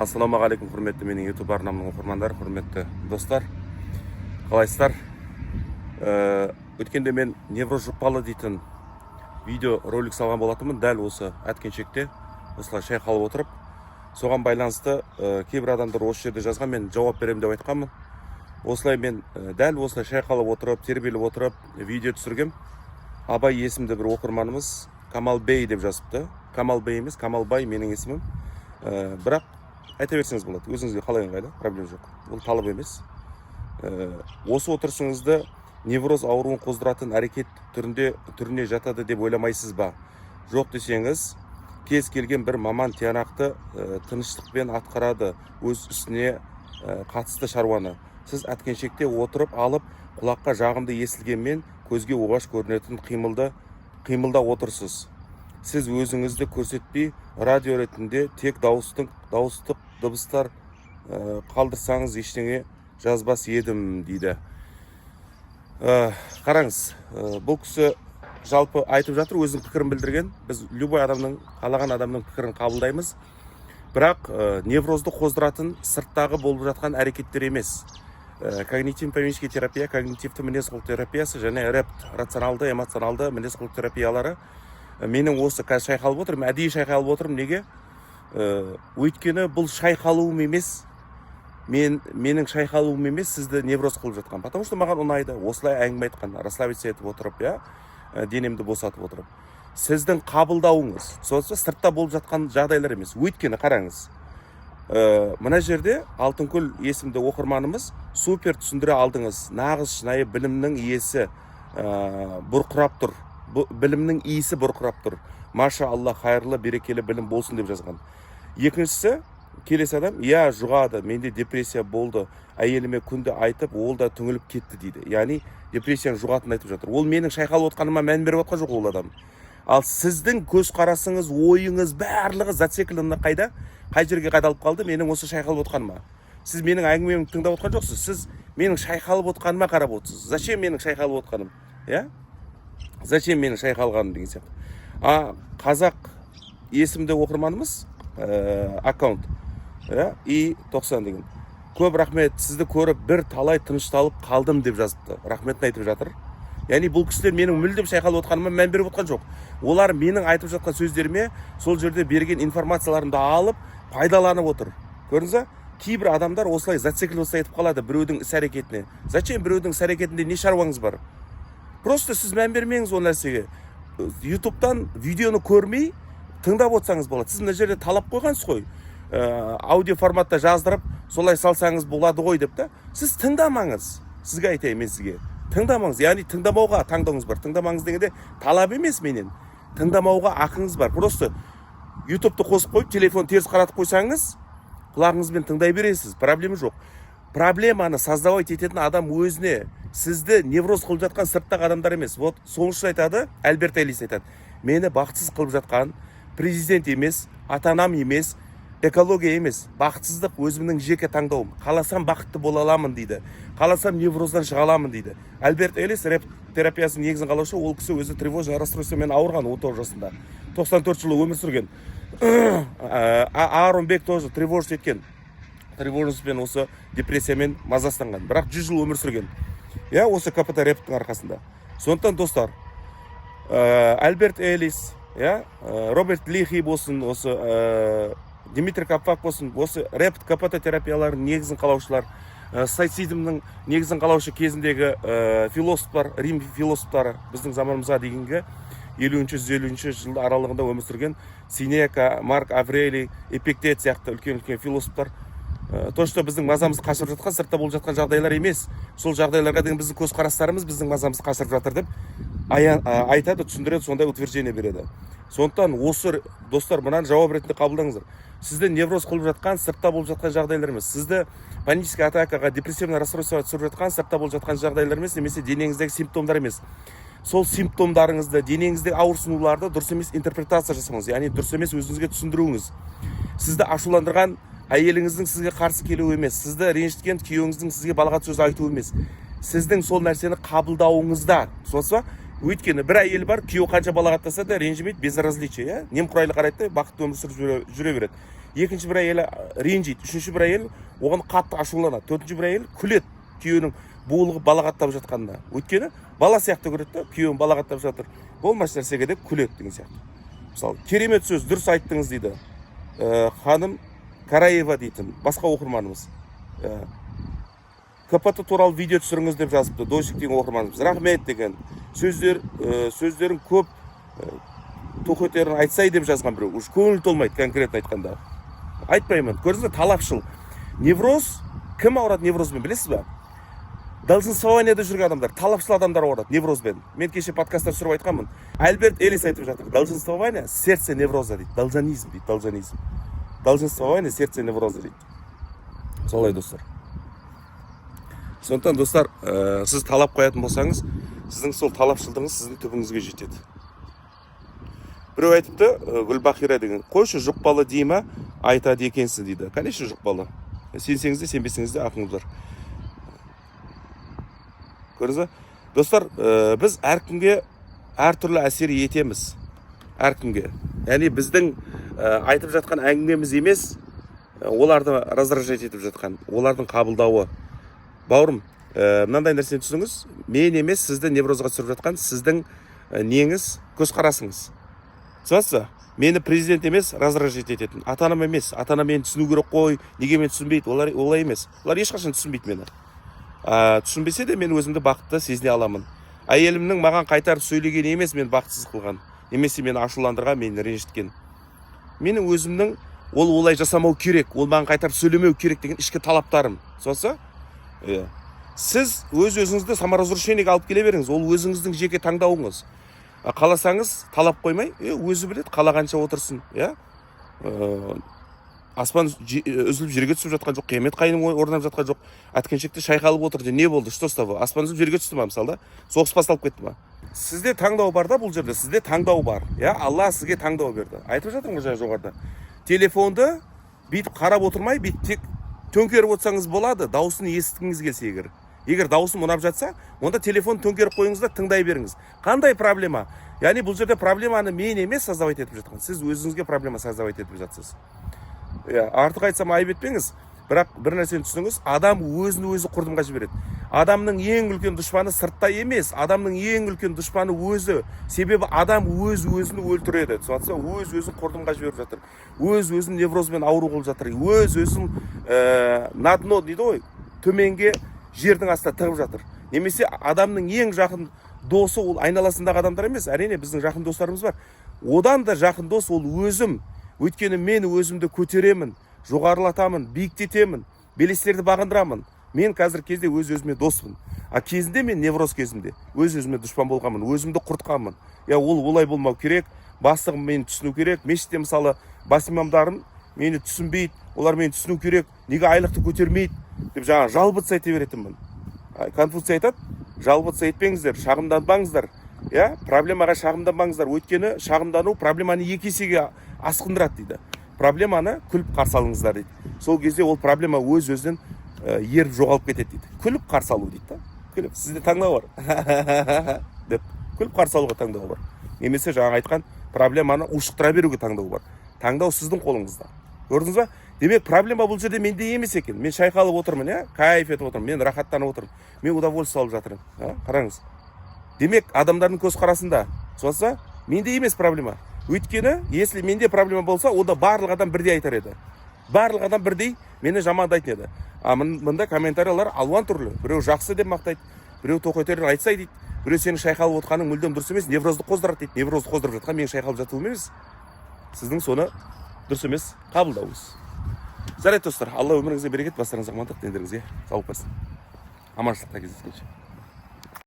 Ассалаумағалейкум, құрметті менің YouTube арнамның оқырмандары, құрметті достар. Қалайсыздар? Өткенде мен невроз жұқпалы дейтін видео ролик салған болатынмын, дәл осы әткеншекте осылай шайқалып отырып. Соған байланысты кейбір адамдар осы жерде жазған, мен жауап беремін деп айтқанмын. Осылай мен дәл осылай шайқалып отырып, тербеліп отырып видео түсіргем. Абай есімді бір оқырманымыз Камалбей деп жазыпты. Камалбей емес, Камалбай менің есімім. Бірақ айта берсеңіз болады, өзіңізге қалай ыңғайлы, проблем жоқ. Бұл талап емес. Осы отырысыңызды невроз ауруын қоздыратын әрекет түріне жатады деп ойламайсыз ба? Жоқ десеңіз, кез келген бір маман тиянақты тыныштықпен атқарады өз үстіне қатысты шаруаны. Сіз әткеншекте отырып алып, құлаққа жағымды естілгенмен көзге оғаш көрінетін қимылда отырсыз. Сіз өзіңізді көрсетпей, радио ретінде тек дауыстық дыбыстар қалдырсаңыз ештеңе жазбас едім дейді. Қараңыз, бұл кісі жалпы айтып жатыр, өзінің пікірін білдірген. Біз любой адамның, қалаған адамның пікірін қабылдаймыз. Бірақ неврозды қоздыратын сырттағы болып жатқан әрекеттер емес. Когнитивно-поведенческий терапия, когнитивті мінез-құлық терапиясы және рационалды, эмоционалды мінез-құлық терапиялары. Менің осы қазір шайқалып отырмын, әдейі шайқалып отырмын. Неге? Өйткені бұл шайқалуым емес, менің шайқалуым емес, сізді невроз қылып жатқан. Потому что маған ұнайды, осылай әңгіме айтқан, расслабиться етіп отырып, денемді босатып отырып. Сіздің қабылдауыңыз, сосын сыртта болып жатқан жағдайлар емес. Өйткені қараңыз, мына жерде Алтынкөл есімді оқырманымыз супер түсіндіре алдыңыз. Нағыз шынайы білімнің иесі бұрқырап тұр. Білімнің иесі бұрқырап тұр. Маша Алла, қайырлы, берекелі білім болсын деп жазған. Екіншісі, келесі адам, жұғады, менде депрессия болды, әйеліме күнде айтып, ол да түңіліп кетті дейді. Яғни депрессияның жұғатынын айтып жатыр. Ол менің шайқалып отқаныма мән беріп отқан жоқ ол адам. Ал сіздің көзқарасыңыз, ойыңыз барлығы зациклені қайда? Қай жерге қадалып қалды? Менің осы шайқалып отқаныма. Сіз менің әңгімемді тыңдап отқан жоқсыз. Сіз менің шайқалып отқаныма қарап отырсыз. Зачем менің шайқалып отқаным? Зачем менің шайқалғаным деген сияқты. Қазақ есімді оқырманымыз аккаунт И90 деген. Көп рахмет, сізді көріп бір талай тынышталып қалдым деп жазыпты. Рахметін айтып жатыр. Яғни бұл кісілер менің мүлдем шайқалып отқаныма мән беріп отқан жоқ. Олар менің айтып жатқан сөздеріме сол жерде берген информацияларымды алып пайдаланып отыр. Көрдіңіз? Кейбір адамдар осылай зацикливаться етіп қалады біреудің іс-әрекетіне. Зачем біреудің іс-әрекетінде не шаруаңыз бар? Просто сіз мән бермеңіз ол нәрсеге. YouTube'дан видеоны көрмей тыңдап отсаңыз болады. Сіз мына жерде талап қойғансыз ғой. Аудио форматта жаздырып, солай салсаңыз болады ғой деп та. Сіз тыңдамаңыз. Сізге айтайын мен сізге. Тыңдамаңыз. Яғни тыңдамауға таңдауыңыз бар. Тыңдамаңыз дегенде талап емес менен. Тыңдамауға ақыңыз бар. Просто YouTube'ты қосып қойып, телефон теріс қаратып қойсаңыз, құлағыңызбен тыңдай бересіз. Проблема жоқ. Проблеманы создавать ететін адам өзіне. Сізді невроз қылып жатқан сырттағы адамдар емес. Вот сол үшін айтады, Альберт Эллис айтады. Мені бақытсыз қылып жатқан президент емес, ата-анам емес, экология емес, бақытсыздық өзімнің жеке таңдауым. Қаласам бақытты бола аламын дейді. Қаласам невроздан шыға аламын дейді. Альберт Эллис терапиясының негізін қалаушы, ол кісі өзі тревожный расстройствомен ауырған 19 жасында. 94 жылы өмір сүрген. Аарон Бек тоже тревожность еткен. Тревожностьпен осы депрессиямен мазастанған. Бірақ 100 жыл өмір сүрген. Осы КПТ рептің арқасында. Сондықтан достар, Альберт Эллис, Роберт Лихи болсын, осы Дмитрий Капфак болсын, осы репт КПТ терапияларын негізін қалаушылар, стоицизмнің негізін қалаушы кезіндегі философтар, Рим философтары, біздің заманымызға дейінгі 50-150 жыл аралығында өмір сүрген Синека, Марк Аврелий, Эпиктет сияқты үлкен-үлкен философтар. То, что біздің мазамыз қашырып жатқан, сыртта болып жатқан жағдайлар емес. Сол жағдайларға деген біздің көзқарастарымыз біздің мазамыз қашырып жатыр деп айтады, түсіндіреді, сондай утверждение береді. Сондықтан осы достар мынаны жауап ретінде қабылдаңыздар. Сізді невроз қылып жатқан, сыртта болып жатқан жағдайлар емес. Сізді паническая атакаға, депрессивный расстройствоға түсіріп жатқан, сыртта болып жатқан жағдайлар емес, немесе денеңіздегі симптомдар емес. Сол симптомдарыңызды, денеңіздегі ауырсынуларды дұрыс емес интерпретация жасаңыз, яғни дұрыс емес өзіңізге түсіндіруіңіз. Сізді ашуландырған әйеліңіздің сізге қарсы келуі емес, сізді ренжіткен күйеуіңіздің сізге балағат сөз айтуы емес. Сіздің сол нәрсені қабылдауыңызда. Сосын өйткені бір әйел бар, күйеуі қанша балағаттаса да ренжімейді, безразличие, немқұрайлы қарайды, бақытты өмір сүріп жүре береді. екінші бір әйелі ренжиді, үшінші бір әйел оған қатты ашуланады, төртінші бір әйел күледі күйеуінің булығып балағаттап жатқанына. Өйткені бала сияқты көреді да, күйеуін балағаттап жатыр. Болмаш нәрсеге де күледі деген сияқты. Мысалы, керемет сөз, дұрыс айттыңыз дейді. Ханым Караева дейтін басқа оқырманымыз. КПТ туралы видео түсіріңіз деп жазыпты, Дойшик деген оқырманымыз. Рахмет деген сөздерін көп тоқетерін айтсай деп жазған біреу. Уж көңіл толмайды конкретно айтқанда. Айтпаймын. Көрдіңіз, талапшыл. Невроз, кім ауырады неврозбен, білесіз бе? Долженствованияда жүрген адамдар, талапшыл адамдар ауырады неврозбен. Мен кеше подкасттар түсіріп айтқанмын. Альберт Элис айтып жатыр. Долженствование сердце невроза дейді. Должанизм дейді, должанизм. Долженствование сердце невроза дейді. Солай достар. Сондықтан достар, сіз талап қоятын болсаңыз, сіздің сол талапшылдығыңыз сіздің түбіңізге жетеді. Біреу айтыпты, Гүлбахира деген, қойшы жұқпалы дейма айтады екенсің дейді. Конечно жұқпалы. Сенсеңіз де, сенбесеңіз де ақыңыз бар. Көрдіңіз бе? Достар, біз әркімге әртүрлі әсер етеміз. Әркімге. Яғни біздің айтып жатқан әңгімеміз емес, оларды раздражать етіп жатқан, олардың қабылдауы. Бауырым, мынандай нәрсені түсініңіз, мен емес сізді неврозға түсіріп жатқан сіздің неңіз, көзқарасыңыз. Түсінесіз? Мені президент емес, раздражать ететін. Ата-анам емес, ата-анам мені түсіну керек қой, неге мен түсінбейді, олай емес. Олар ешқашан түсінбейді мені. Түсінбесе де мен өзімді бақытты сезіне аламын. Әйелімнің маған қайтарып сөйлеген емес, мен бақытсыз қылған. Немесе мені ашуландырған, мені ренжіткен. Менің өзімнің ол олай жасамау керек, ол маған қайтарып сөйлемеу керек деген ішкі талаптарым. Түсінесіз? Сіз өз-өзіңізді саморазрушениеге алып келе беріңіз. Ол өзіңіздің жеке таңдауыңыз. Қаласаңыз талап қоймай, өзі біледі, қалағанша отырсын. Аспан үзіліп жерге түсіп жатқан жоқ, қиямет қайым орнап жатқан жоқ. Әткеншекте шайқалып отырды. Не болды? Что с того? Аспан үзіліп жерге түсті ма, мысалы, соғыс басталып кетті ма? Сізде таңдау бар да, бұл жерде. Сізде таңдау бар. Алла сізге таңдау берді. Айтып жатырмын жаңа жоғарыда. Телефонды бүйтіп қарап отырмай, бүйтіп тек төңкеріп отырсаңыз болады, дауысын естігіңіз келсе егер. Егер дауысын ұнап жатса, онда телефон төңкеріп қойыңыз да тыңдай беріңіз. Қандай проблема? Яғни бұл жерде проблеманы мен емес создавать етіп жатқан. Сіз өзіңізге проблема создавать етіп жатсыз. Артық айтсам айып етпеңіз, бірақ бір нәрсені түсініңіз, адам өзін өзі құрдымға жібереді. Адамның ең үлкен дұшпаны сыртта емес, адамның ең үлкен дұшпаны өзі. Себебі адам өз-өзін өлтіреді. Сондықтан өз-өзін құрдымға жіберіп жатыр. Өз-өзін неврозбен ауру қылып жатыр. Өз-өзін на дно дейді ғой, төменге жердің астына тығып жатыр. Немесе адамның ең жақын досы ол айналасындағы адамдар емес, әрине біздің жақын достарымыз бар. Одан да жақын дос ол өзім. Өйткені мен өзімді көтеремін, жоғарылатамын, биіктетемін, белестерді бағындырамын. Мен қазір кезде өз-өзіме доспын. Кезінде мен невроз кезімде өз-өзіме дұшпан болғанмын, өзімді құртқанмын. Ол олай болмау керек, бастығым мені түсіну керек. Мешітте мысалы бас имамдарым мені түсінбейді, олар мені түсіну керек, неге айлықты көтермейді деп жаңа жалбытса айта беретінмін. Конфуций айтады, жалбытса етпеңіздер, шағымданбаңыздар. Проблемаға шағымданбаңыздар. Өйткені шағымдану проблеманы екі есеге асқындырады дейді. Проблеманы күліп қарсы алыңыздар дейді. Сол кезде ол проблема өз-өзінен еріп жоғалып кетеді дейді. Күліп қарсы алу дейді. Күліп, сізде таңдау бар. деп күліп қарсы алуға таңдау бар. Немесе жаңа айтқан проблеманы ушықтыра беруге таңдау бар. Таңдау сіздің қолыңызда. Көрдіңіз ба? Демек проблема бұл жерде менде емес екен. Мен шайқалып отырмын, кайф етіп отырмын, мен рахаттанып отырмын. Мен удовольствие алып жатырмын. Қараңыз. Демек адамдардың көзқарасында, соңғысы менде емес проблема. Өйткені, если менде проблема болса, онда барлық адам бірдей айтар еді. Барлық адам бірдей мені жамандайтын еді. Мында комментариялар алуан түрлі. Біреу жақсы деп мақтайды, біреу тоқетерін айтсай дейді, біреу сенің шайқалып отқаның мүлдем дұрыс емес, неврозды қоздырады дейді. Неврозды қоздырып жатқан менің шайқалып жатуым емес. Сіздің соны дұрыс емес қабылдауыңыз. Жарайды достар, Алла өміріңізге берекет, бастарыңызға амандық, дендеріңізге сау болсын. Аманшылықта кездескенше.